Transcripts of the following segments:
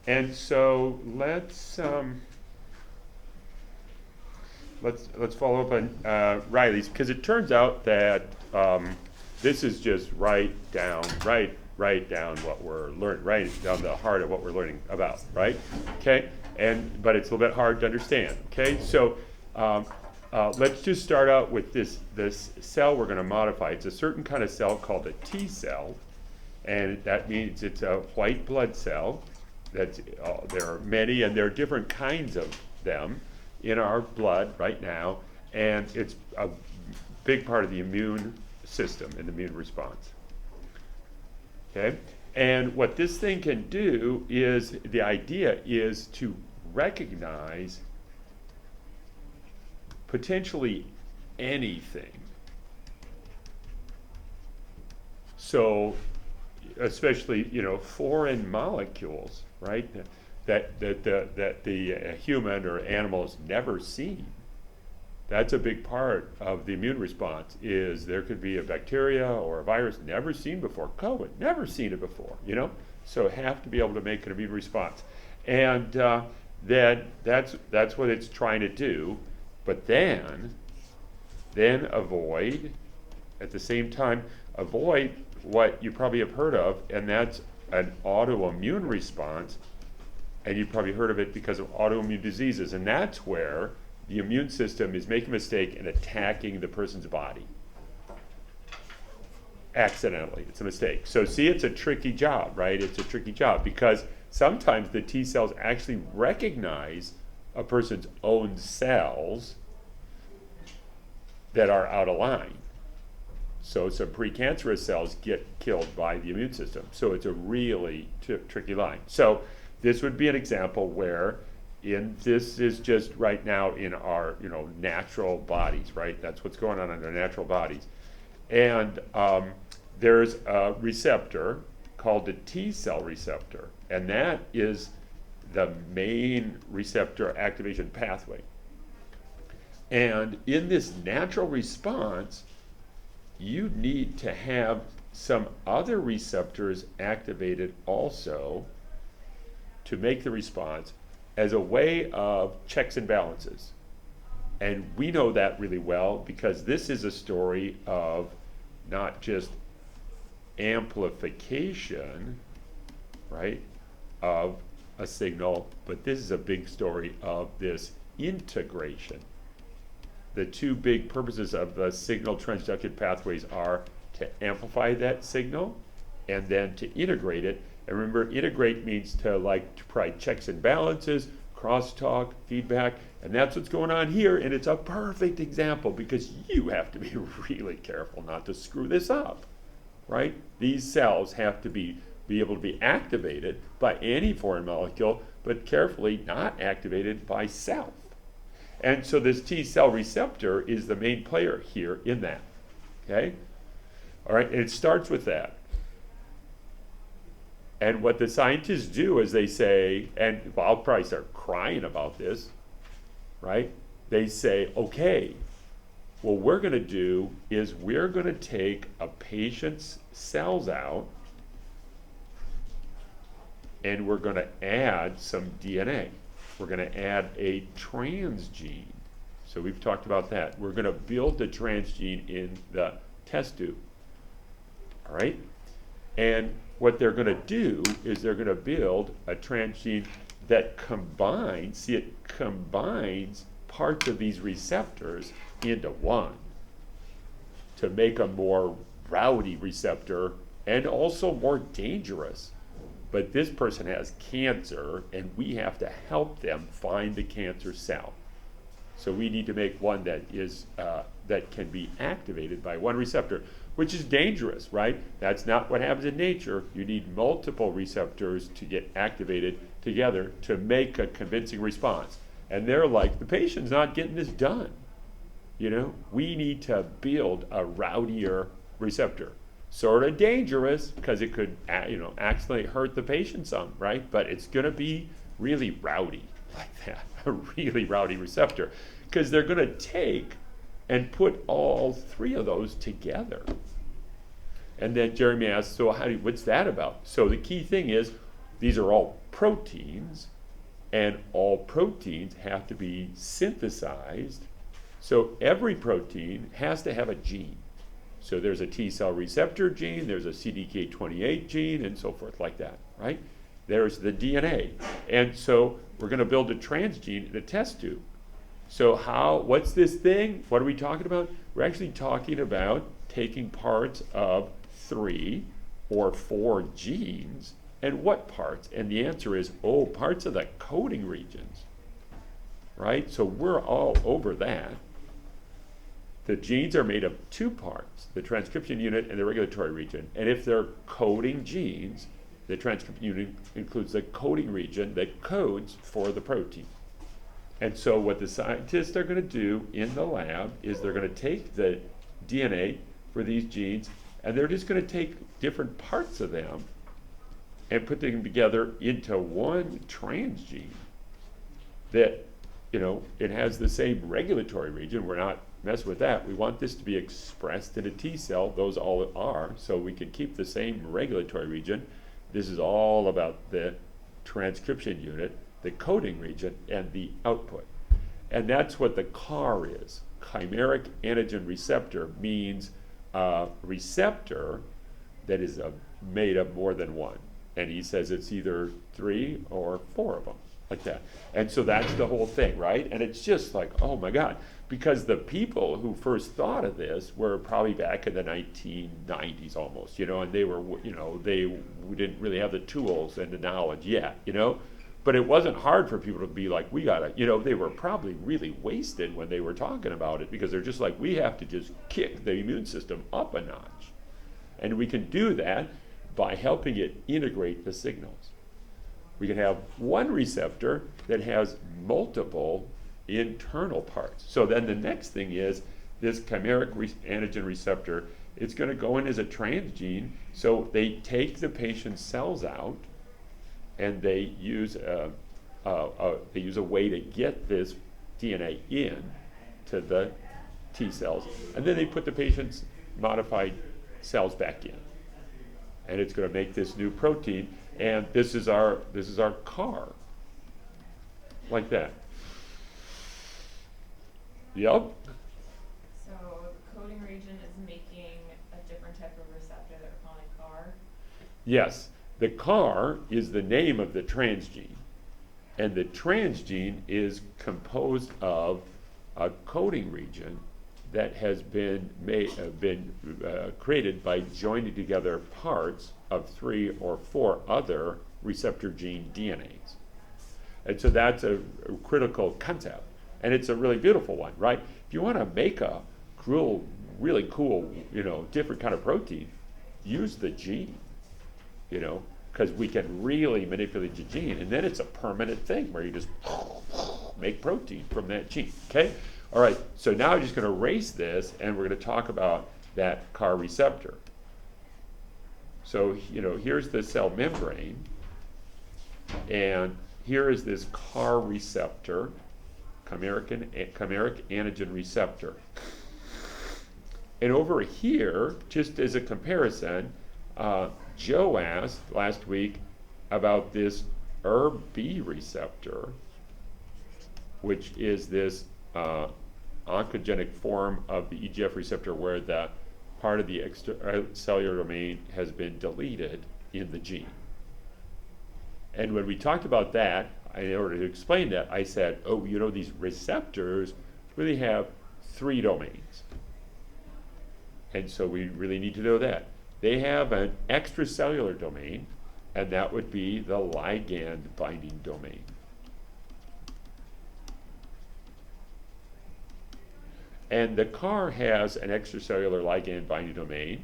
And so let's follow up on Riley's, because it turns out that this is just right down what we're learning, right down the heart of what we're learning about, right? Okay, but it's a little bit hard to understand. Okay, so let's just start out with this cell we're going to modify. It's a certain kind of cell called a T cell, and that means it's a white blood cell. There are many, and there are different kinds of them in our blood right now, and it's a big part of the immune system and the immune response. Okay, and what this thing can do is, the idea is to recognize potentially anything. So, especially foreign molecules, right? That the human or animal has never seen. That's a big part of the immune response. Is there could be a bacteria or a virus never seen before, COVID, never seen it before, So have to be able to make an immune response, and that's what it's trying to do. But then avoid, at the same time, avoid what you probably have heard of, and that's an autoimmune response. And you've probably heard of it because of autoimmune diseases, and that's where the immune system is making a mistake and attacking the person's body. Accidentally, it's a mistake. So see, it's a tricky job, right? It's a tricky job because sometimes the T cells actually recognize a person's own cells that are out of line. So some precancerous cells get killed by the immune system. So it's a really tricky line. So this would be an example where this is just right now in our natural bodies, right? That's what's going on in our natural bodies. And there's a receptor called the T cell receptor, and that is the main receptor activation pathway. And in this natural response, you need to have some other receptors activated also to make the response as a way of checks and balances. And we know that really well because this is a story of not just amplification, right, of a signal, but this is a big story of this integration. The two big purposes of the signal transduction pathways are to amplify that signal and then to integrate it. And remember, integrate means to provide checks and balances, crosstalk, feedback, and that's what's going on here. And it's a perfect example because you have to be really careful not to screw this up, right? These cells have to be able to be activated by any foreign molecule, but carefully not activated by self. And so this T cell receptor is the main player here in that, okay? All right, and it starts with that. And what the scientists do is they say, and I'll probably start crying about this, right? They say, okay, what we're going to do is we're going to take a patient's cells out and we're going to add some DNA. We're going to add a transgene. So we've talked about that. We're going to build the transgene in the test tube. All right? And what they're going to do is they're going to build a transgene that combines parts of these receptors into one to make a more rowdy receptor and also more dangerous. But this person has cancer, and we have to help them find the cancer cell. So we need to make one that is that can be activated by one receptor, which is dangerous, right? That's not what happens in nature. You need multiple receptors to get activated together to make a convincing response. And they're like, the patient's not getting this done. We need to build a rowdier receptor. Sort of dangerous because it could, accidentally hurt the patient some, right? But it's going to be really rowdy like that, a really rowdy receptor, because they're going to take and put all three of those together. And then Jeremy asks, so what's that about? So the key thing is, these are all proteins, and all proteins have to be synthesized. So every protein has to have a gene. So there's a T cell receptor gene, there's a CDK28 gene, and so forth like that, right? There's the DNA. And so we're going to build a transgene in a test tube. So what's this thing? What are we talking about? We're actually talking about taking parts of 3 or 4 genes. And what parts? And the answer is, parts of the coding regions, right? So we're all over that. The genes are made of 2 parts, the transcription unit and the regulatory region. And if they're coding genes, the transcription unit includes the coding region that codes for the protein. And so what the scientists are going to do in the lab is they're going to take the DNA for these genes, and they're just going to take different parts of them and put them together into one transgene that, it has the same regulatory region. We're not messing with that. We want this to be expressed in a T cell. Those all are, so we can keep the same regulatory region. This is all about the transcription unit, the coding region, and the output. And that's what the CAR is. Chimeric antigen receptor means a receptor that is made of more than one. And he says it's either 3 or 4 of them, like that. And so that's the whole thing, right? And it's just like, oh my God, because the people who first thought of this were probably back in the 1990s almost, and they were, they didn't really have the tools and the knowledge yet, But it wasn't hard for people to be like, we gotta, they were probably really wasted when they were talking about it, because they're just like, we have to just kick the immune system up a notch. And we can do that by helping it integrate the signals. We can have one receptor that has multiple internal parts. So then the next thing is this chimeric antigen receptor. It's going to go in as a transgene. So they take the patient's cells out, and they use a way to get this DNA in to the T cells, and then they put the patient's modified cells back in, and it's going to make this new protein. And this is our CAR, like that. Yep. So the coding region is making a different type of receptor that we're calling CAR? Yes. The CAR is the name of the transgene. And the transgene is composed of a coding region that has been created by joining together parts of 3 or 4 other receptor gene DNAs. And so that's a critical concept. And it's a really beautiful one, right? If you want to make a really cool, different kind of protein, use the gene, because we can really manipulate the gene, and then it's a permanent thing where you just make protein from that gene, okay? All right, so now I'm just going to erase this, and we're going to talk about that CAR receptor. So, here's the cell membrane, and here is this CAR receptor, chimeric antigen receptor. And over here, just as a comparison, Joe asked last week about this ERB receptor, which is this oncogenic form of the EGF receptor where the part of the extracellular domain has been deleted in the gene. And when we talked about that, in order to explain that, I said, these receptors really have 3 domains. And so we really need to know that. They have an extracellular domain, and that would be the ligand binding domain. And the CAR has an extracellular ligand binding domain.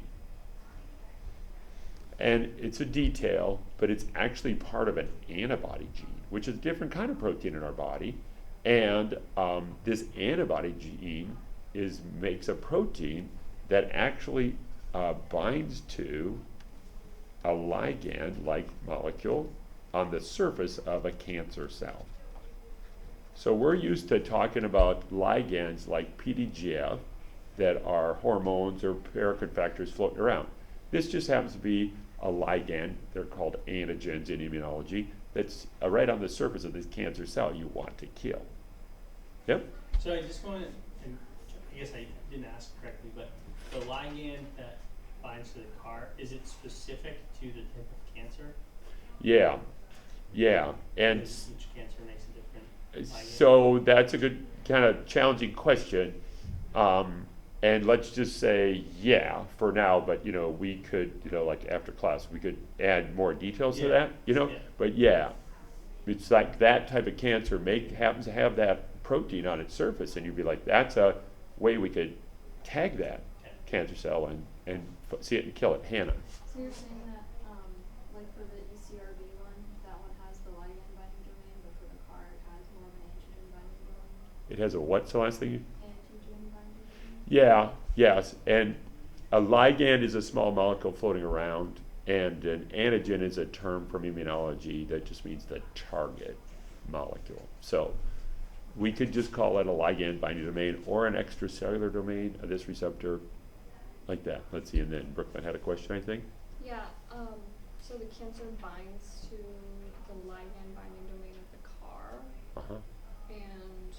And it's a detail, but it's actually part of an antibody gene, which is a different kind of protein in our body. And this antibody gene makes a protein that actually binds to a ligand-like molecule on the surface of a cancer cell. So we're used to talking about ligands like PDGF that are hormones or paracrine factors floating around. This just happens to be a ligand, they're called antigens in immunology, that's right on the surface of this cancer cell you want to kill. Yep? So I just want to, and I guess I didn't ask correctly, but the ligand that binds to the CAR, is it specific to the type of cancer? Yeah, yeah, and Because each cancer makes a different ligand. so that's a good kind of challenging question. And let's just say, yeah, for now, but we could, like after class, we could add more details to that, Yeah. but yeah, it's like that type of cancer happens to have that protein on its surface, and you'd be like, that's a way we could tag that cancer cell and see it and kill it. Hannah. So you're saying that, like for the ECRB one, that one has the ligand binding domain, but for the CAR it has more of an antigen binding domain? It has a what's the last thing? Antigen binding domain? Yeah, yes, and a ligand is a small molecule floating around, and an antigen is a term from immunology that just means the target molecule. So we could just call it a ligand binding domain or an extracellular domain of this receptor, like that. Let's see, and then Brooklyn had a question, I think. Yeah, so the cancer binds to the ligand binding domain of the CAR, Uh-huh. and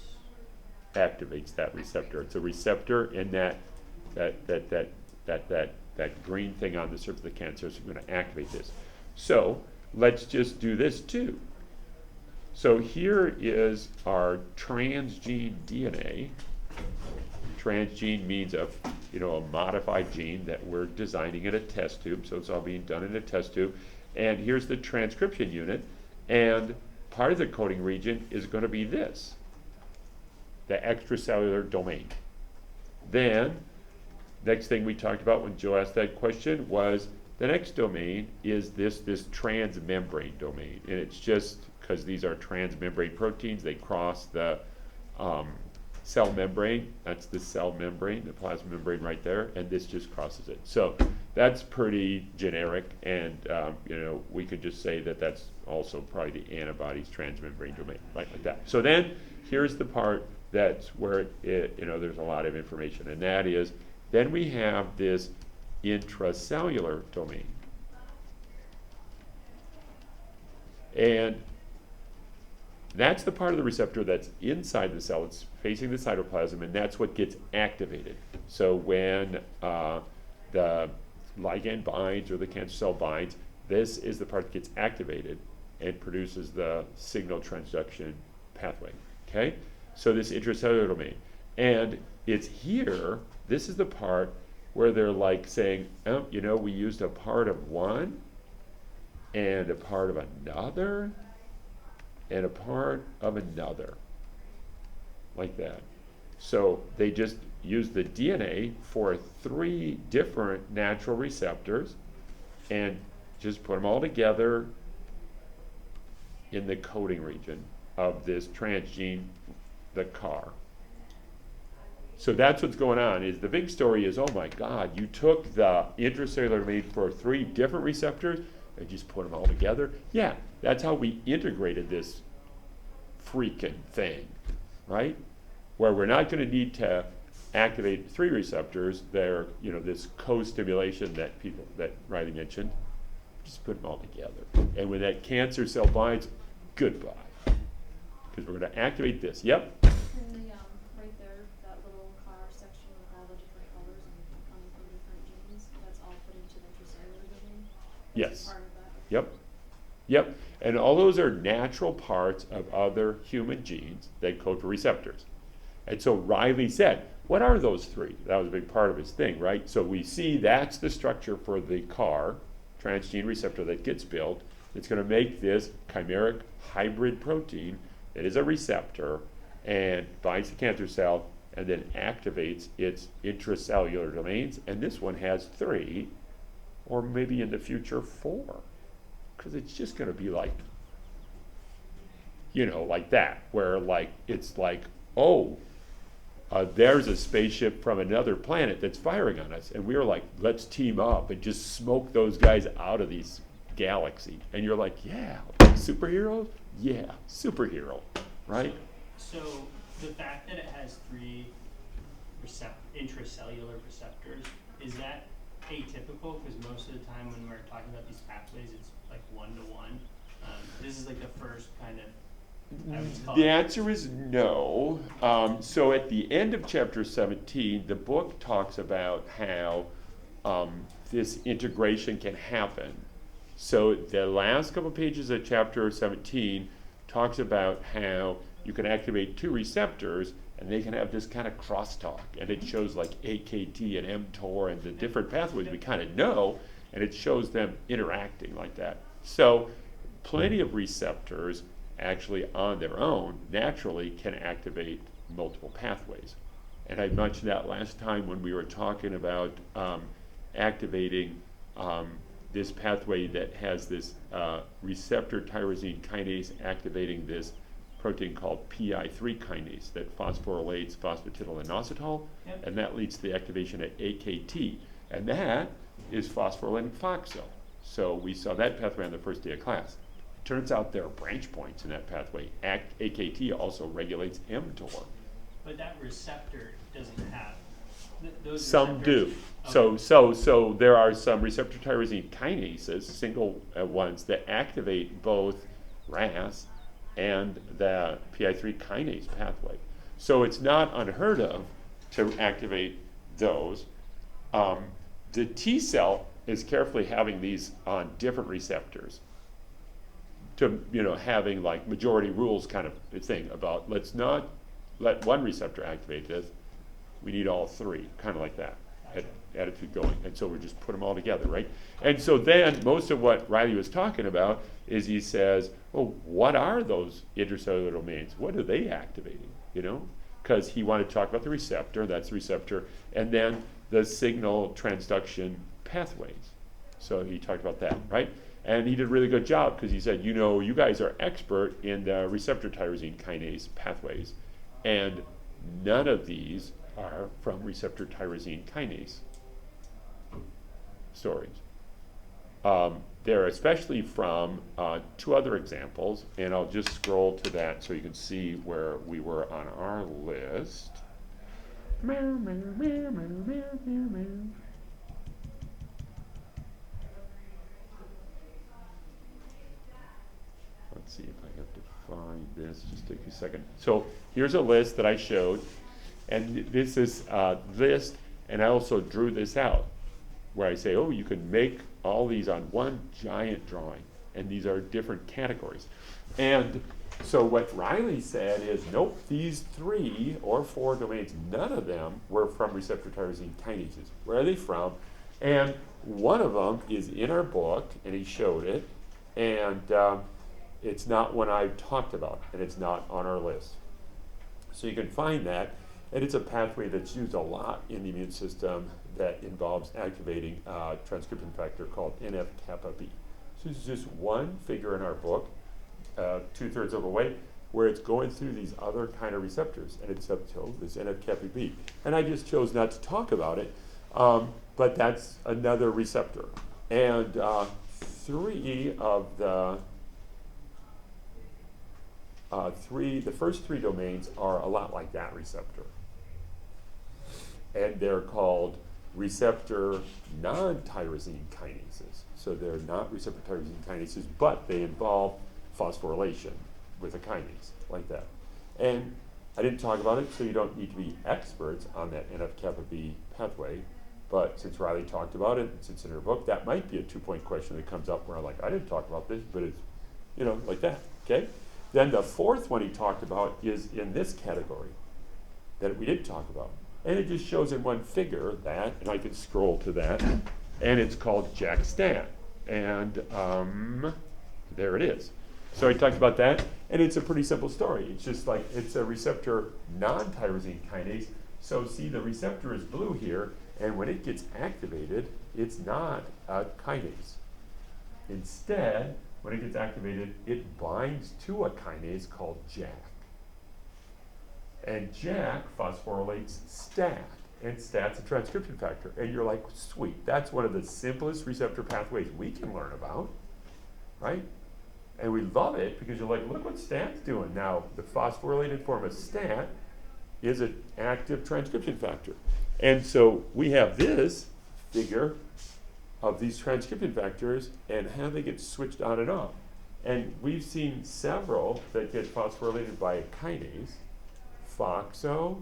Activates that receptor. It's a receptor, and that green thing on the surface of the cancer is going to activate this. So let's just do this too. So here is our transgene DNA. Transgene means a modified gene that we're designing in a test tube, so it's all being done in a test tube. And here's the transcription unit, and part of the coding region is going to be this, the extracellular domain. Then, next thing we talked about when Joe asked that question was the next domain is this transmembrane domain, and it's just because these are transmembrane proteins, they cross the cell membrane. That's the cell membrane, the plasma membrane right there, and this just crosses it. So that's pretty generic, and we could just say that that's also probably the antibodies transmembrane domain, right, like that. So then here's the part that's where there's a lot of information, and that is then we have this intracellular domain. And that's the part of the receptor that's inside the cell. It's facing the cytoplasm, and that's what gets activated. So when the ligand binds or the cancer cell binds, this is the part that gets activated and produces the signal transduction pathway. Okay? So this intracellular domain. And it's here, this is the part where they're like saying, oh, we used a part of one and a part of another and a part of another, like that. So they just use the DNA for 3 different natural receptors and just put them all together in the coding region of this transgene, the CAR. So that's what's going on. Is the big story is, oh my God, you took the intracellular domain for 3 different receptors and just put them all together. Yeah, that's how we integrated this freaking thing, right? Where we're not going to need to activate 3 receptors. They're, this co-stimulation that Riley mentioned. Just put them all together. And when that cancer cell binds, goodbye. Because we're going to activate this. Yep. in the, right there, that little CAR section with all the different colors and coming from different genes, that's all put into the intracellular domain? Yes. Part of that? Yep. Yep. And all those are natural parts of other human genes that code for receptors. And so Riley said, what are those 3? That was a big part of his thing, right? So we see that's the structure for the CAR, transgene receptor, that gets built. It's going to make this chimeric hybrid protein that is a receptor and binds the cancer cell and then activates its intracellular domains. And this one has 3, or maybe in the future 4. Because it's just going to be like, like that, where it's like, oh, there's a spaceship from another planet that's firing on us. And we were like, let's team up and just smoke those guys out of these galaxy. And you're like, yeah, superheroes? Yeah, superhero, right? So the fact that it has 3 intracellular receptors, is that atypical, because most of the time when we're talking about these pathways, it's like 1-to-1. This is like the first kind of, I would call The it. answer is no. So at the end of chapter 17, the book talks about how this integration can happen. So the last couple pages of chapter 17 talks about how you can activate two receptors and they can have this kind of crosstalk. And it shows like AKT and mTOR and the different pathways we kind of know, and it shows them interacting like that. So plenty of receptors actually on their own naturally can activate multiple pathways. And I mentioned that last time when we were talking about activating this pathway that has this receptor tyrosine kinase activating this protein called PI3 kinase that phosphorylates phosphatidylinositol, Yep. and that leads to the activation of AKT, and that is phosphorylating FOXO. So we saw that pathway on the first day of class. Turns out there are branch points in that pathway. AKT also regulates mTOR. But that receptor doesn't have, those Some receptors- do. Okay. So there are some receptor tyrosine kinases, single ones, that activate both RAS and the PI3 kinase pathway. So it's not unheard of to activate those. The T cell is carefully having these on different receptors to, having like majority rules kind of thing about let's not let one receptor activate this. We need all three, kind of like that attitude going. And so we just put them all together, right? And so then most of what Riley was talking about is he says, well, what are those intercellular domains? What are they activating, Because he wanted to talk about the receptor, that's the receptor, and then the signal transduction pathways. So he talked about that, right? And he did a really good job because he said, you guys are expert in the receptor tyrosine kinase pathways, and none of these are from receptor tyrosine kinase stories. They're especially from two other examples, and I'll just scroll to that so you can see where we were on our list. Let's see if I have to find this. Just take a second. So here's a list that I showed, and this is a list, and I also drew this out, where I say, you can make all these on one giant drawing, and these are different categories. And so what Riley said is, nope, these 3 or 4 domains, none of them were from receptor tyrosine kinases. Where are they from? And one of them is in our book, and he showed it, and it's not one I've talked about, and it's not on our list. So you can find that, and it's a pathway that's used a lot in the immune system that involves activating a transcription factor called NF-kappa B. So this is just one figure in our book, 2/3 of the way, where it's going through these other kind of receptors, and it's up to this NF-kappa B. And I just chose not to talk about it, but that's another receptor. And 3 of the the first 3 domains are a lot like that receptor. And they're called receptor non-tyrosine kinases. So they're not receptor tyrosine kinases, but they involve phosphorylation with a kinase, like that. And I didn't talk about it, so you don't need to be experts on that NF-kappa B pathway. But since Riley talked about it, since in her book, that might be a 2-point question that comes up where I'm like, I didn't talk about this, but it's, like that, okay? Then the 4th one he talked about is in this category that we did talk about. And it just shows in one figure that, and I can scroll to that, and it's called JAK-STAT. And there it is. So he talked about that, and it's a pretty simple story. It's just like, it's a receptor non-tyrosine kinase. So see, the receptor is blue here, and when it gets activated, it's not a kinase. Instead, when it gets activated, it binds to a kinase called JAK. And JAK phosphorylates STAT, and STAT's a transcription factor. And you're like, sweet, that's one of the simplest receptor pathways we can learn about, right? And we love it because you're like, look what STAT's doing. Now, the phosphorylated form of STAT is an active transcription factor. And so we have this figure of these transcription factors and how they get switched on and off. And we've seen several that get phosphorylated by a kinase, FOXO,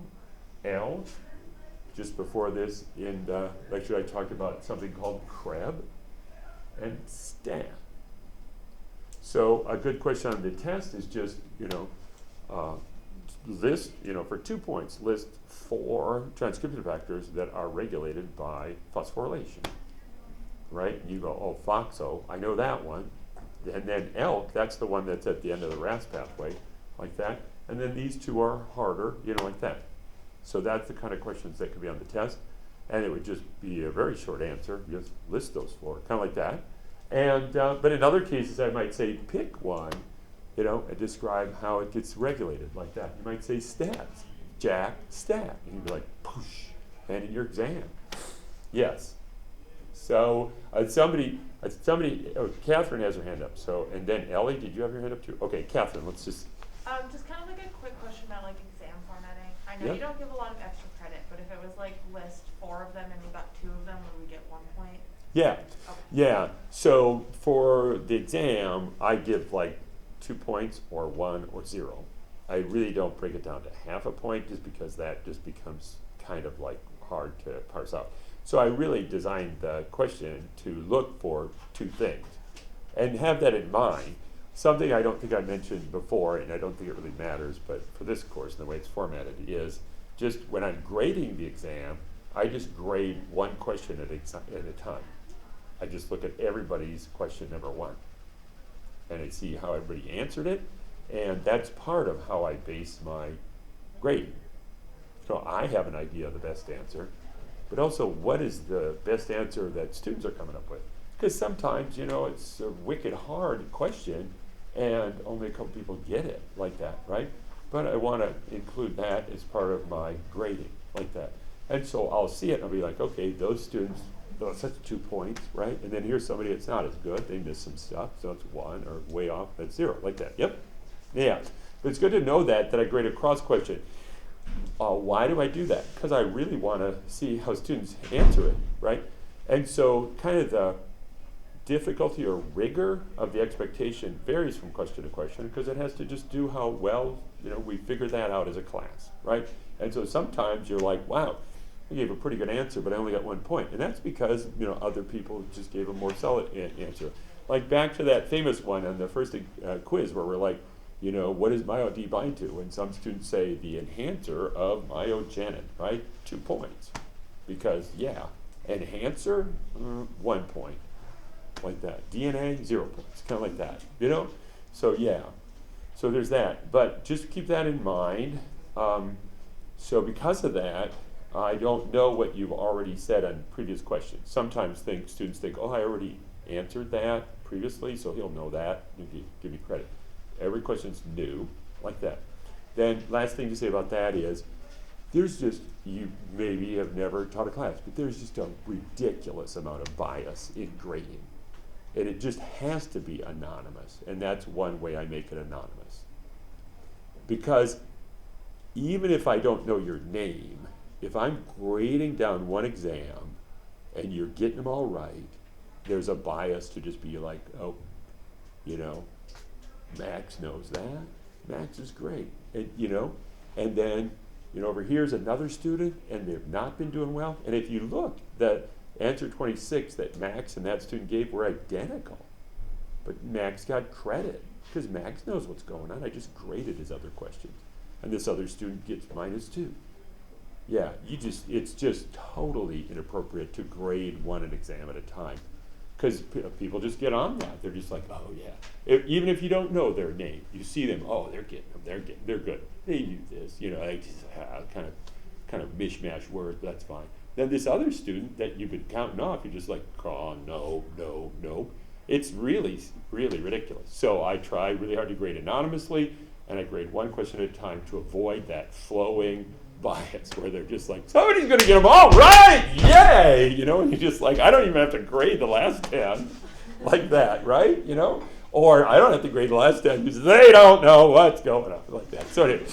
ELF. Just before this in the lecture I talked about something called CREB and STAT. So a good question on the test is just, list, for 2 points, list 4 transcription factors that are regulated by phosphorylation, right? You go, oh, FOXO, I know that one. And then ELK, that's the one that's at the end of the RAS pathway, like that. And then these 2 are harder, like that. So that's the kind of questions that could be on the test. And it would just be a very short answer, just list those 4, kind of like that. And, but in other cases, I might say pick one, and describe how it gets regulated, like that. You might say stats, JAK, stat. And you'd be like, poosh, and in your exam. Yes. So Catherine has her hand up. So, and then Ellie, did you have your hand up too? Okay, Catherine, let's just. Just kind of like a quick question about like exam formatting. I know Yep. you don't give a lot of extra credit, but if it was like list 4 of them and we got 2 of them, would we get 1 point? Yeah, Okay. yeah. So for the exam, I give like 2 points or 1 or 0. I really don't break it down to half a point just because that just becomes kind of like hard to parse out. So I really designed the question to look for 2 things and have that in mind. Something I don't think I mentioned before, and I don't think it really matters, but for this course, and the way it's formatted, is just when I'm grading the exam, I just grade 1 question at a time. I just look at everybody's question number 1, and I see how everybody answered it, and that's part of how I base my grading. So I have an idea of the best answer, but also what is the best answer that students are coming up with? Because sometimes, it's a wicked hard question, and only a couple people get it like that, right? But I want to include that as part of my grading, like that. And so I'll see it and I'll be like, okay, those students, that's 2 points, right? And then here's somebody that's not as good, they missed some stuff, so it's 1, or way off, that's 0, like that. Yep, yeah. But it's good to know that I grade a cross question. Why do I do that? Because I really want to see how students answer it, right? And so kind of the difficulty or rigor of the expectation varies from question to question because it has to just do how well, we figure that out as a class, right? And so sometimes you're like, wow, I gave a pretty good answer, but I only got 1 point. And that's because, other people just gave a more solid answer. Like back to that famous one on the first quiz where we're like, what does MyoD bind to? And some students say the enhancer of myogenin, right? 2 points. Because, yeah, enhancer, 1 point. Like that. DNA, 0 points. Kind of like that, So, yeah. So there's that. But just keep that in mind. So because of that, I don't know what you've already said on previous questions. Sometimes students think, oh, I already answered that previously, so he'll know that. Give me credit. Every question's new, like that. Then last thing to say about that is, there's just, you maybe have never taught a class, but there's just a ridiculous amount of bias in grading. And it just has to be anonymous, and that's one way I make it anonymous. Because even if I don't know your name, if I'm grading down one exam and you're getting them all right, there's a bias to just be like, oh, Max knows that. Max is great. And then, over here's another student and they've not been doing well. And if you look, the answer 26 that Max and that student gave were identical. But Max got credit because Max knows what's going on. I just graded his other questions. And this other student gets -2. Yeah, it's just totally inappropriate to grade an exam at a time. Because people just get on that. They're just like, oh yeah. Even if you don't know their name, you see them, oh, they're good. They do this, kind of mishmash words, but that's fine. Then this other student that you've been counting off, you're just like, oh, no. It's really, really ridiculous. So I try really hard to grade anonymously, and I grade 1 question at a time to avoid that flowing bias where they're just like, somebody's going to get them all right, yay! And you're just like, I don't even have to grade the last 10 like that, right? Or I don't have to grade the last 10 because they don't know what's going on like that. So anyway,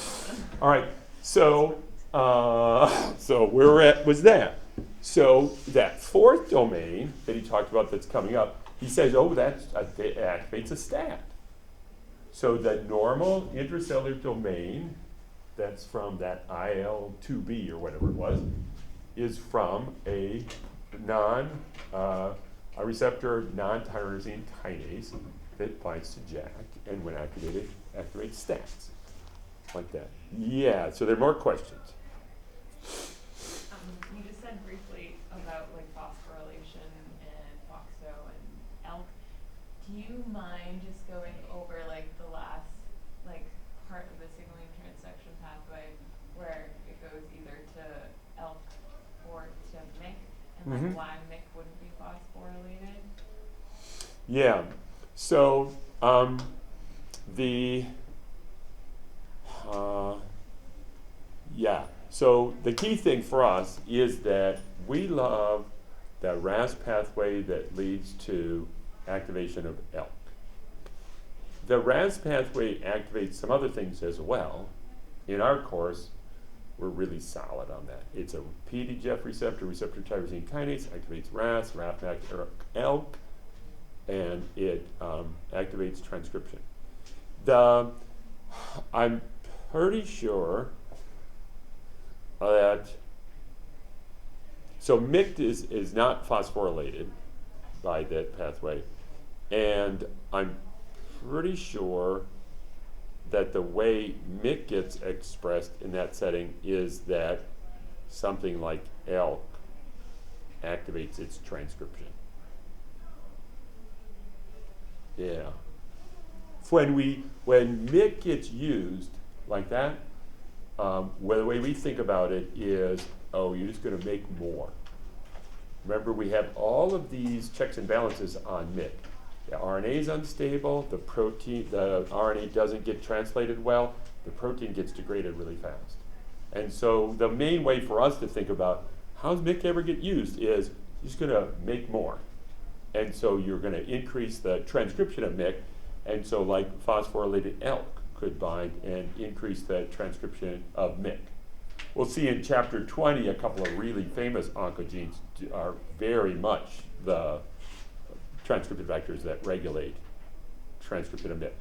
all right, so where we're at was that. So that fourth domain that he talked about that's coming up, he says, oh, that activates a stat. So the normal intracellular domain, that's from that IL-2B or whatever it was, is from a receptor non-tyrosine kinase that binds to JAK, and when activated, activates stats, like that. Yeah, so there are more questions. You just said briefly about like phosphorylation and FOXO and ELK. Do you mind just going over like the last like part of the signaling transduction pathway where it goes either to ELK or to MYC, and like why MYC wouldn't be phosphorylated? Yeah, so so the key thing for us is that we love the RAS pathway that leads to activation of ELK. The RAS pathway activates some other things as well. In our course, we're really solid on that. It's a PDGF receptor, receptor tyrosine kinase, activates RAS, ELK, and it activates transcription. I'm pretty sure that, so MYC is not phosphorylated by that pathway, and I'm pretty sure that the way MYC gets expressed in that setting is that something like ELK activates its transcription. Yeah. When MYC gets used like that, the way we think about it is, oh, you're just going to make more. Remember, we have all of these checks and balances on MYC. The RNA is unstable, the RNA doesn't get translated well, the protein gets degraded really fast. And so the main way for us to think about how does MYC ever get used is you're just going to make more. And so you're going to increase the transcription of MYC, and so like phosphorylated ELK could bind and increase the transcription of MYC. We'll see in chapter 20 a couple of really famous oncogenes are very much the transcription vectors that regulate transcription of MYC.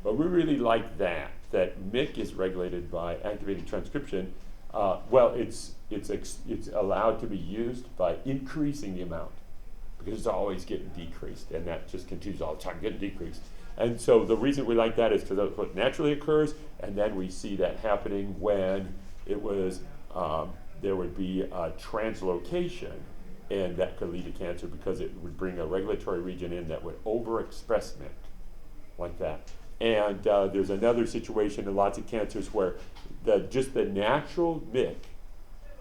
But we really like that MYC is regulated by activating transcription. It's allowed to be used by increasing the amount, because it's always getting decreased, and that just continues all the time, getting decreased. And so the reason we like that is because that's what naturally occurs, and then we see that happening when it was, there would be a translocation, and that could lead to cancer because it would bring a regulatory region in that would overexpress MYC, like that. And there's another situation in lots of cancers where just the natural MYC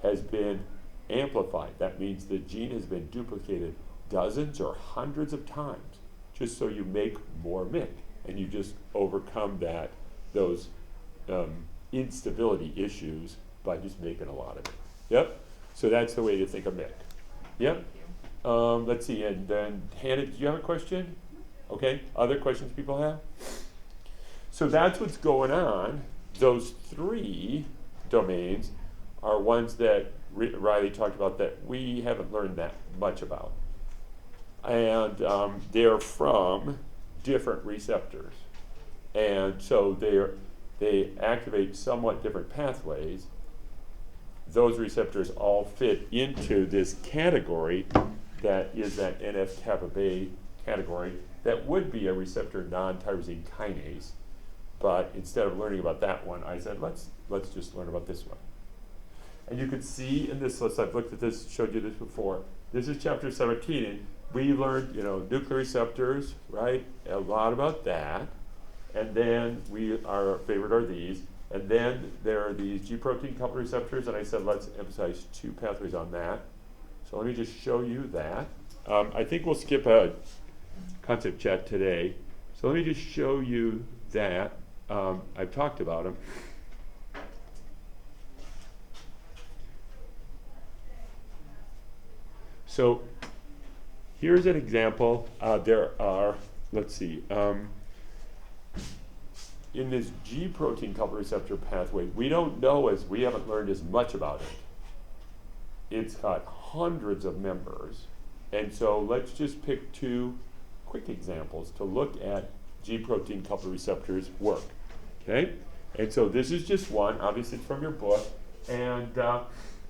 has been amplified. That means the gene has been duplicated dozens or hundreds of times, just so you make more MYC, and you just overcome those instability issues by just making a lot of it. Yep. So that's the way to think of MYC. Yep. Let's see. And then Hannah, do you have a question? Okay. Other questions people have? So that's what's going on. Those three domains are ones that Riley talked about that we haven't learned that much about. And they're from different receptors. And so they activate somewhat different pathways. Those receptors all fit into this category that is that NF-kappa B category that would be a receptor non-tyrosine kinase. But instead of learning about that one, I said, let's just learn about this one. And you can see in this list, I've looked at this, showed you this before. This is chapter 17, and we learned, nuclear receptors, right? A lot about that. And then our favorite are these. And then there are these G protein coupled receptors, and I said let's emphasize two pathways on that. So let me just show you that. I think we'll skip a concept chat today. So let me just show you that. I've talked about them. So here's an example. There are, let's see, in this G protein coupled receptor pathway, we don't know we haven't learned as much about it. it's got hundreds of members. And so let's just pick two quick examples to look at G protein coupled receptors work. Okay? And so this is just one, obviously it's from your book, and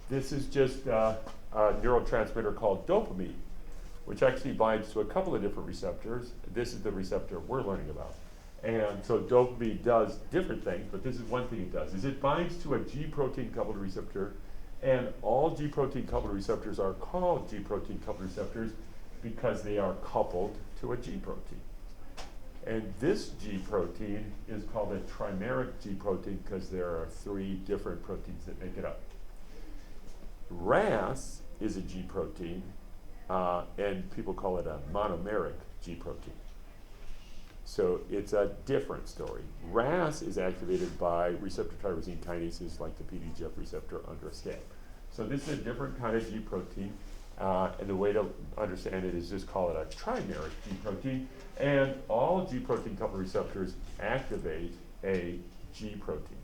this is just a neurotransmitter called dopamine, which actually binds to a couple of different receptors. This is the receptor we're learning about. And so dopamine does different things, but this is one thing it does, is it binds to a G protein coupled receptor, and all G protein coupled receptors are called G protein coupled receptors because they are coupled to a G protein. And this G protein is called a trimeric G protein because there are 3 different proteins that make it up. RAS is a G protein, and people call it a monomeric G protein. So it's a different story. RAS is activated by receptor tyrosine kinases like the PDGF receptor under a scan. So this is a different kind of G protein, and the way to understand it is just call it a trimeric G protein, and all G protein coupled receptors activate a G protein.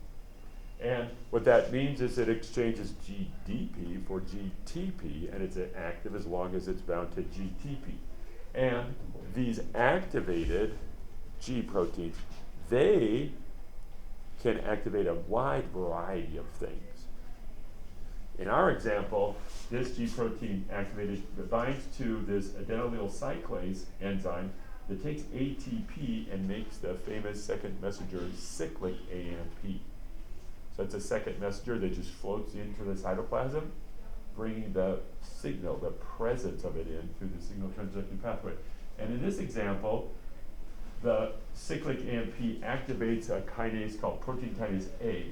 And what that means is it exchanges GDP for GTP, and it's active as long as it's bound to GTP. And these activated G proteins, they can activate a wide variety of things. In our example, this G protein activated binds to this adenylyl cyclase enzyme that takes ATP and makes the famous second messenger cyclic AMP. So it's a second messenger that just floats into the cytoplasm, bringing the signal, the presence of it in through the signal transducing pathway. And in this example, the cyclic AMP activates a kinase called protein kinase A,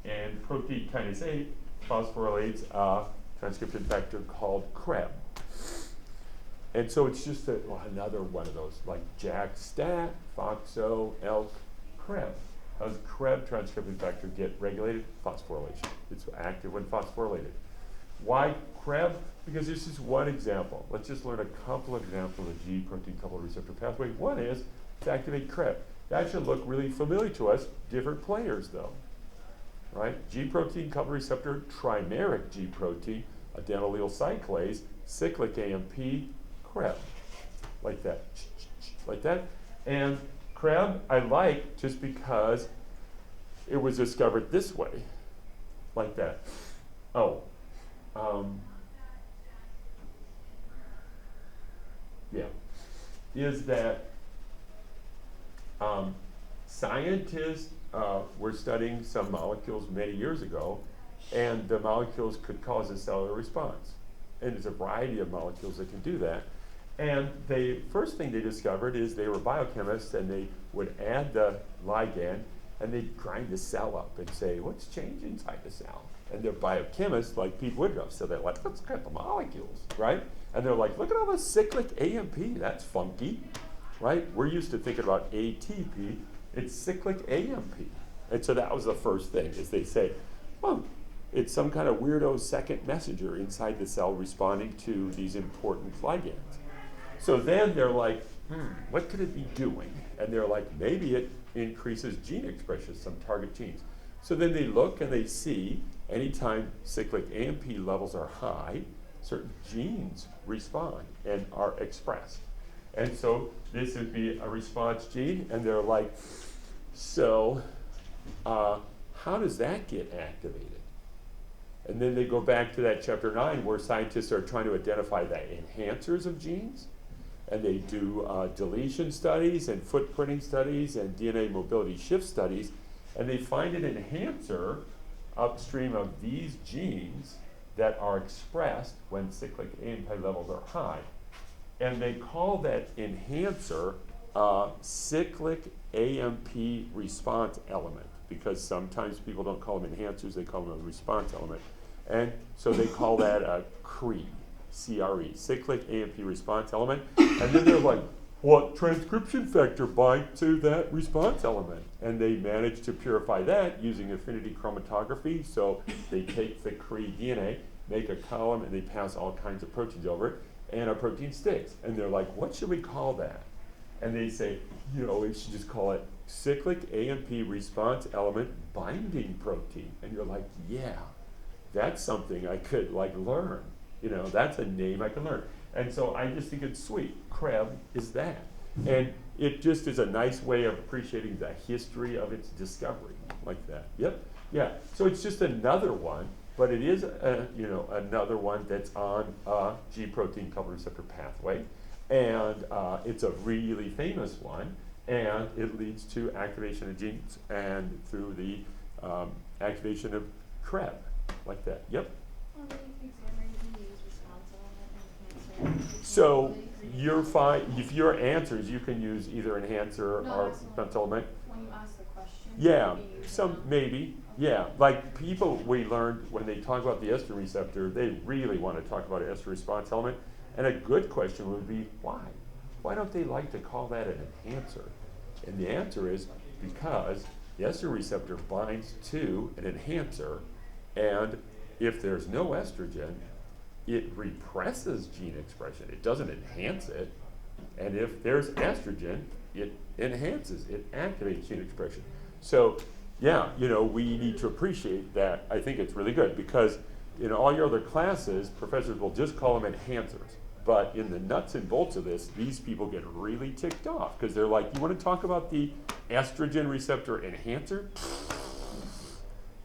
and protein kinase A phosphorylates a transcription factor called CREB. And so it's just another one of those, like JAK, STAT, FOXO, ELK, CREB. How does CREB transcription factor get regulated? Phosphorylation. It's active when phosphorylated. Why CREB? Because this is one example. Let's just learn a couple of examples of G protein coupled receptor pathway. One is to activate CREB. That should look really familiar to us. Different players though, right? G protein coupled receptor, trimeric G protein, adenylyl cyclase, cyclic AMP, CREB, like that, like that. And CREB I like just because it was discovered this way, like that. Oh, yeah, is that scientists were studying some molecules many years ago, and the molecules could cause a cellular response. And there's a variety of molecules that can do that. And the first thing they discovered is they were biochemists, and they would add the ligand, and they'd grind the cell up and say, what's changed inside the cell? And they're biochemists like Pete Woodruff, so they're like, let's look at the molecules, right? And they're like, look at all the cyclic AMP, that's funky, right? We're used to thinking about ATP, it's cyclic AMP. And so that was the first thing, is they say, well, it's some kind of weirdo second messenger inside the cell responding to these important ligands. So then they're like, what could it be doing? And they're like, maybe it increases gene expression, some target genes. So then they look and they see anytime cyclic AMP levels are high, certain genes respond and are expressed. And so this would be a response gene, and they're like, so how does that get activated? And then they go back to that chapter 9 where scientists are trying to identify the enhancers of genes. And they do deletion studies and footprinting studies and DNA mobility shift studies. And they find an enhancer upstream of these genes that are expressed when cyclic AMP levels are high. And they call that enhancer cyclic AMP response element, because sometimes people don't call them enhancers, they call them a response element. And so they call that a CRE, CRE, cyclic AMP response element. And then they're like, what transcription factor binds to that response element? And they manage to purify that using affinity chromatography. So they take the CRE DNA, make a column, and they pass all kinds of proteins over it, and a protein sticks. And they're like, what should we call that? And they say, you know, we should just call it cyclic AMP response element binding protein. And you're like, yeah, that's something I could like learn. You know, that's a name I can learn. And so I just think it's sweet. Krebs is that. And it just is a nice way of appreciating the history of its discovery, like that. Yep, yeah. So it's just another one, but it is you know, another one that's on a G protein coupled receptor pathway, and it's a really famous one, and it leads to activation of genes and through the activation of Krebs, like that. Yep. On the examiner, you can use response element and cancer. So you're fine, if your answers, you can use either enhancer No, or that's not- response element. When you ask the question. Yeah, maybe use some, them. maybe, yeah. Like people we learned when they talk about the estrogen receptor, they really want to talk about an estrogen response element. And a good question would be, why? Why don't they like to call that an enhancer? And the answer is because the estrogen receptor binds to an enhancer, and if there's no estrogen, it represses gene expression. It doesn't enhance it. And if there's estrogen, it enhances, it activates gene expression. So, yeah, you know, we need to appreciate that. I think it's really good because in all your other classes, professors will just call them enhancers. But in the nuts and bolts of this, these people get really ticked off because they're like, you want to talk about the estrogen receptor enhancer?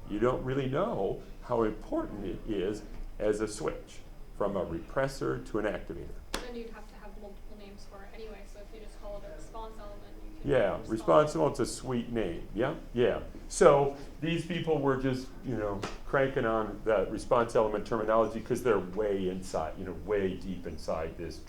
You don't really know how important it is as a switch from a repressor to an activator. Then you'd have to have multiple names for it anyway, so if you just call it a response element, you can. Yeah, responsible, it's a sweet name. Yeah, yeah. So these people were just, you know, cranking on that response element terminology because they're way inside, you know, way deep inside this,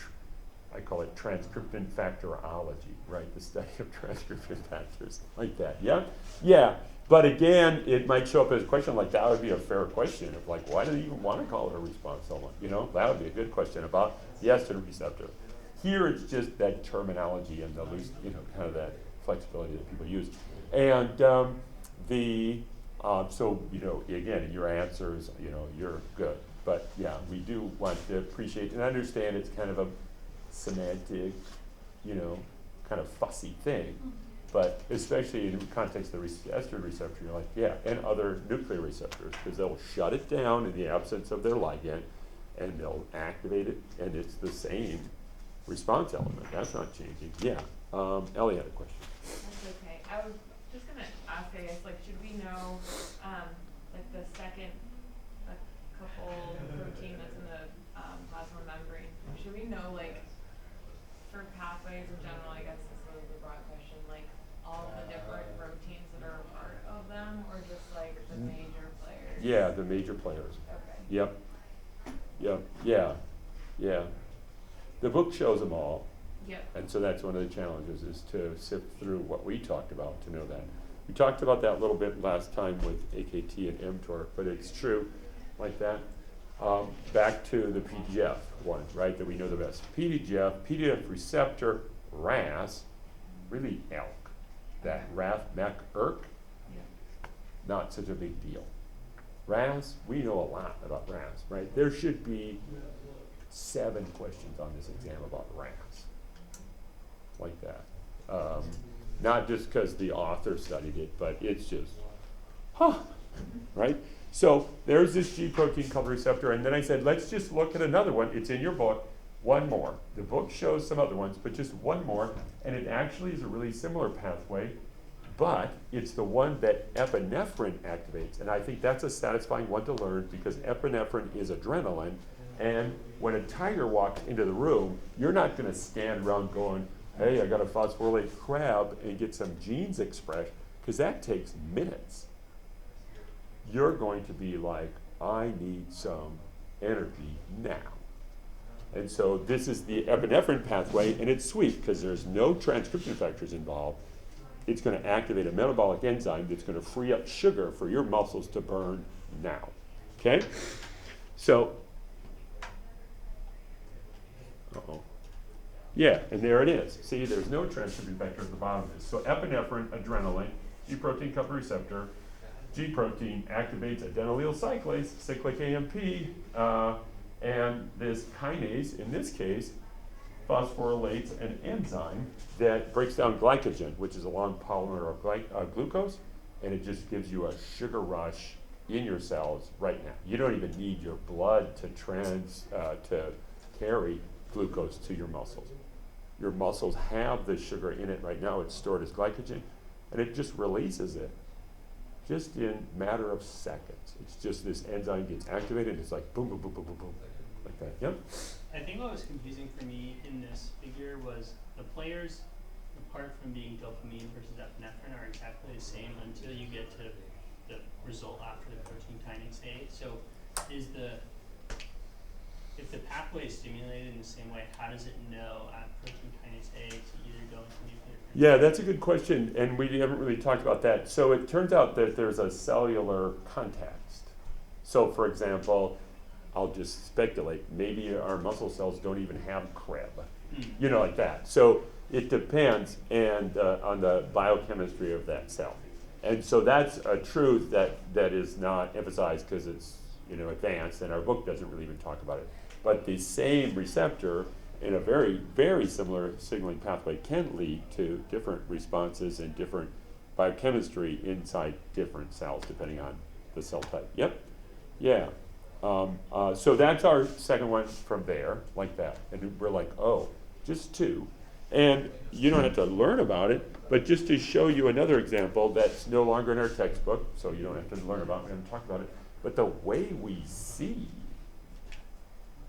I call it transcription factorology, right? The study of transcription factors, like that. Yeah? Yeah. But again, it might show up as a question like that would be a fair question of like, why do you even want to call it a response element? You know, that would be a good question about the estrogen receptor. Here it's just that terminology and the loose, you know, kind of that flexibility that people use. And so, you know, again, in your answers, you know, you're good. But yeah, we do want to appreciate and understand it's kind of a semantic, you know, kind of fussy thing. But especially in the context of the estrogen receptor, you're like, yeah, and other nuclear receptors, because they'll shut it down in the absence of their ligand, and they'll activate it, and it's the same response element. That's not changing. Yeah. Ellie had a question. That's okay. I was just gonna ask, I guess, like, should we know, like the second couple protein that's in the plasma membrane? Should we know, like, for pathways in general? I guess this is the broad question. Like, all the different proteins that are a part of them, or just like the major players? Yeah, the major players. Okay. Yep. Yep. Yeah. Yeah. The book shows them all. Yep. And so that's one of the challenges is to sift through what we talked about to know that. We talked about that a little bit last time with AKT and mTOR, but it's true like that. Back to the PDGF one, right, that we know the best. PDGF receptor, RAS, really ELK. That RAF, MEK, ERK, not such a big deal. RAS, we know a lot about RAS, right? There should be 7 questions on this exam about RAS, like that. Not just because the author studied it, but it's just, right? So there's this G protein coupled receptor, and then I said, let's just look at another one. It's in your book. One more. The book shows some other ones, but just one more, and it actually is a really similar pathway, but it's the one that epinephrine activates, and I think that's a satisfying one to learn because epinephrine is adrenaline, and when a tiger walks into the room, you're not going to stand around going, hey, I got to phosphorylate crab and get some genes expressed, because that takes minutes. You're going to be like, I need some energy now. And so this is the epinephrine pathway, and it's sweet because there's no transcription factors involved. It's going to activate a metabolic enzyme that's going to free up sugar for your muscles to burn now. Okay? So, yeah, and there it is. See, there's no transcription factor at the bottom of this. So epinephrine, adrenaline, G protein coupled receptor, G protein activates adenylyl cyclase, cyclic AMP, and this kinase, in this case, phosphorylates an enzyme that breaks down glycogen, which is a long polymer of glucose, and it just gives you a sugar rush in your cells right now. You don't even need your blood to to carry glucose to your muscles. Your muscles have the sugar in it right now. It's stored as glycogen, and it just releases it just in a matter of seconds. It's just this enzyme gets activated, and it's like boom, boom, boom, boom, boom, boom, like that. Yep. I think what was confusing for me in this figure was the players, apart from being dopamine versus epinephrine, are exactly the same until you get to the result after the protein kinase A. So if the pathway is stimulated in the same way, how does it know at protein kinase A to either go into nuclear? Yeah, that's a good question, and we haven't really talked about that. So it turns out that there's a cellular context. So for example, I'll just speculate, maybe our muscle cells don't even have Krebs, you know, like that. So it depends on the biochemistry of that cell. And so that's a truth that is not emphasized because it's, you know, advanced, and our book doesn't really even talk about it. But the same receptor in a very, very similar signaling pathway can lead to different responses and different biochemistry inside different cells depending on the cell type. Yep. Yeah. So that's our second one from there, like that. And we're like, oh, just two. And you don't have to learn about it, but just to show you another example that's no longer in our textbook, so you don't have to learn about it, we haven't talked about it, but the way we see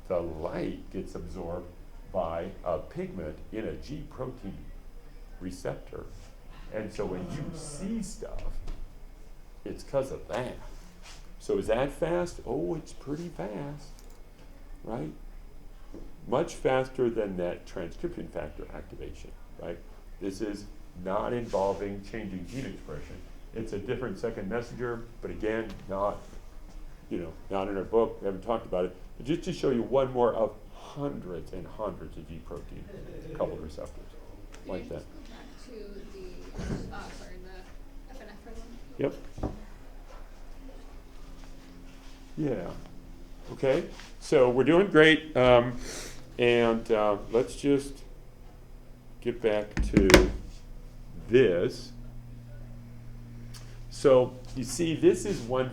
the light gets absorbed by a pigment in a G protein receptor. And so when you see stuff, it's because of that. So is that fast? Oh, it's pretty fast, right? Much faster than that transcription factor activation, right? This is not involving changing gene expression. It's a different second messenger, but again, not in our book, we haven't talked about it, but just to show you one more of hundreds and hundreds of G protein coupled receptors, like that. Can you just go back to the epinephrine one? Yep. Yeah. Okay. So we're doing great, and let's just get back to this. So you see, this is one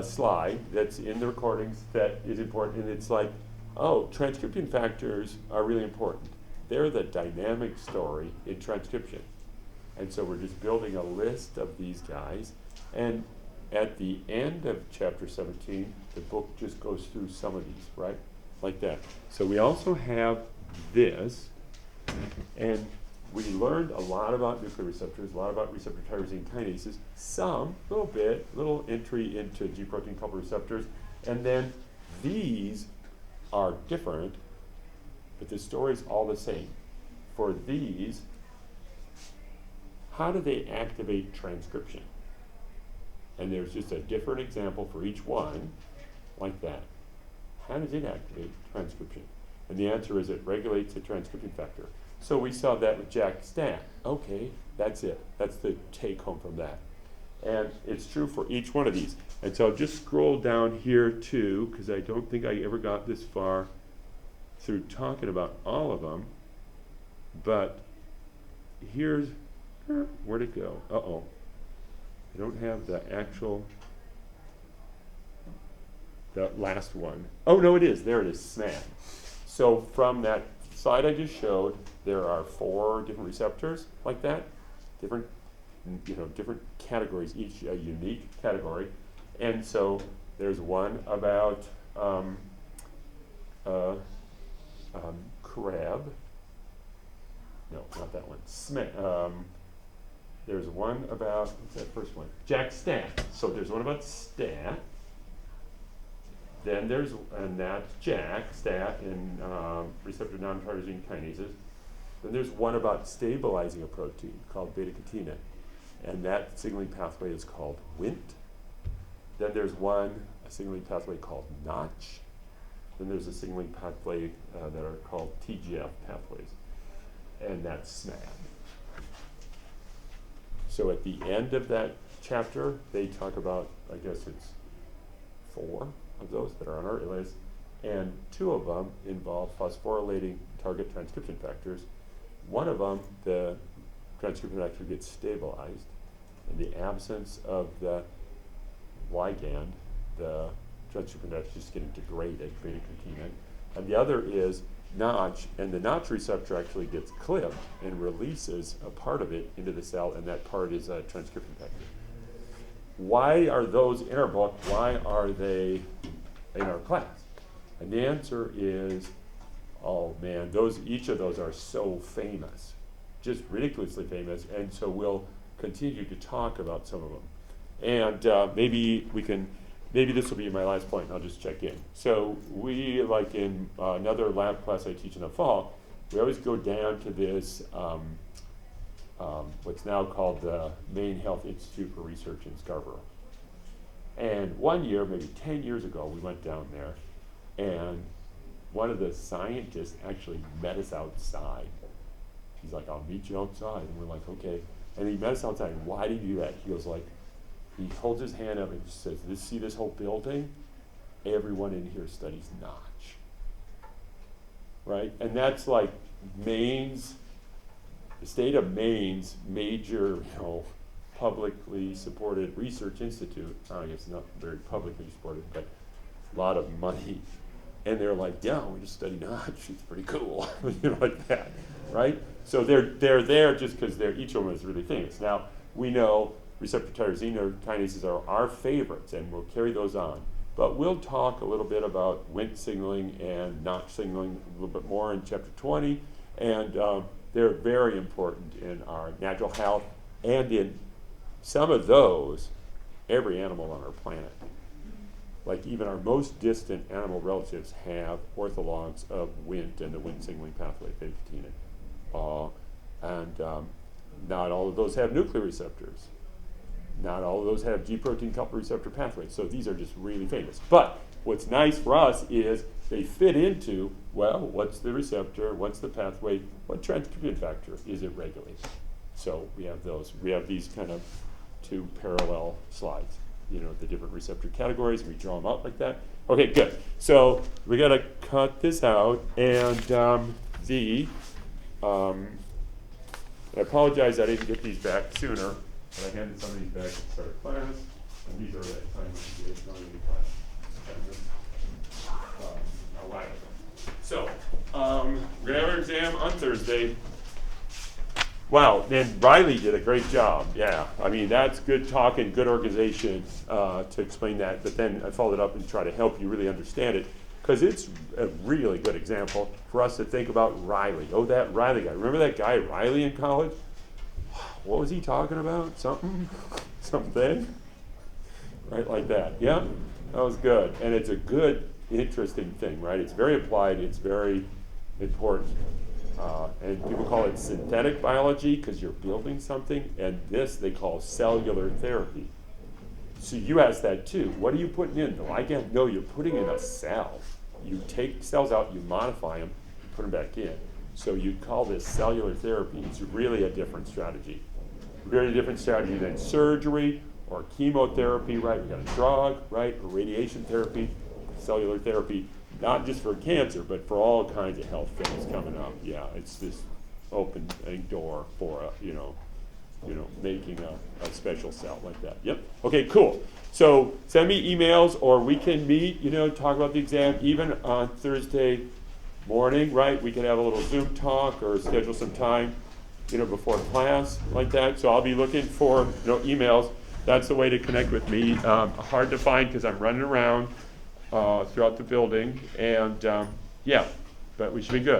slide that's in the recordings that is important, and it's like, oh, transcription factors are really important. They're the dynamic story in transcription. And so we're just building a list of these guys, and at the end of chapter 17, the book just goes through some of these, right? Like that. So we also have this, and we learned a lot about nuclear receptors, a lot about receptor tyrosine kinases, some, little entry into G protein coupled receptors, and then these are different, but the story's all the same. For these, how do they activate transcription? And there's just a different example for each one, like that. How does it activate transcription? And the answer is it regulates the transcription factor. So we saw that with JAK-STAT. Okay, that's it. That's the take home from that. And it's true for each one of these. And so I'll just scroll down here too, because I don't think I ever got this far through talking about all of them. But here's, where'd it go? Uh-oh. I don't have the actual, the last one. Oh, no, it is. There it is, SMAD. So from that slide I just showed, there are 4 different receptors like that, different categories, each a unique category. And so there's one about Krebs. No, not that one. There's one about, what's that first one? JAK-STAT. So there's one about STAT. Then there's, and that's JAK, STAT, and receptor non-tyrosine kinases. Then there's one about stabilizing a protein called beta-catenin, and that signaling pathway is called Wnt. Then there's a signaling pathway called Notch. Then there's a signaling pathway that are called TGF pathways, and that's SMAD. So at the end of that chapter, they talk about, I guess it's 4 of those that are on our list, and 2 of them involve phosphorylating target transcription factors. One of them, the transcription factor gets stabilized in the absence of the ligand, the transcription factor is just getting degraded, beta-catenin. And the other is Notch, and the Notch receptor actually gets clipped and releases a part of it into the cell, and that part is a transcription factor. Why are those in our book? Why are they in our class? And the answer is, oh man, each of those are so famous, just ridiculously famous, and so we'll continue to talk about some of them. And maybe this will be my last point, and I'll just check in. So we, like in another lab class I teach in the fall, we always go down to this, what's now called the Maine Health Institute for Research in Scarborough. And one year, maybe 10 years ago, we went down there, and one of the scientists actually met us outside. He's like, I'll meet you outside. And we're like, okay. And he met us outside. Why did he do that? He goes like, he holds his hand up and just says, see this whole building? Everyone in here studies Notch. Right? And that's like the state of Maine's major, publicly supported research institute. I guess not very publicly supported, but a lot of money. And they're like, yeah, we just study Notch. It's pretty cool, like that, right? So they're there just because each of them is really famous. Now, we know receptor tyrosine kinases are our favorites, and we'll carry those on. But we'll talk a little bit about Wnt signaling and Notch signaling a little bit more in chapter 20, and they're very important in our natural health, and in some of those, every animal on our planet. Like even our most distant animal relatives have orthologs of Wnt and the Wnt signaling pathway, beta-catenin. And not all of those have nuclear receptors. Not all of those have G protein-coupled receptor pathways. So these are just really famous. But what's nice for us is they fit into, well, what's the receptor, what's the pathway, what transcription factor is it regulating? So we have those. We have these kind of two parallel slides. The different receptor categories, we draw them out like that. Okay, good. So we got to cut this out, and I apologize I didn't get these back sooner, but I handed some of these back at the start of class, and these are at time when we did not any class. A while ago. So we're gonna have our exam on Thursday. Wow, and Riley did a great job. Yeah, I mean, that's good talk and good organization to explain that. But then I followed up and try to help you really understand it, because it's a really good example for us to think about Riley. Oh, that Riley guy. Remember that guy Riley in college? What was he talking about? Something? Right, like that. Yeah, that was good. And it's a good, interesting thing, right? It's very applied. It's very important. And people call it synthetic biology because you're building something, and this they call cellular therapy. So you asked that too. What are you putting in? The ligand? No, you're putting in a cell. You take cells out, you modify them, you put them back in. So you call this cellular therapy. It's really a different strategy. Very different strategy than surgery or chemotherapy, right? We got a drug, right? Or radiation therapy, cellular therapy. Not just for cancer, but for all kinds of health things coming up. Yeah, it's this opening door for making a special cell like that. Yep. Okay, cool. So send me emails, or we can meet, talk about the exam even on Thursday morning, right? We can have a little Zoom talk or schedule some time, before class like that. So I'll be looking for, emails. That's the way to connect with me. Hard to find because I'm running around throughout the building, and but we should be good.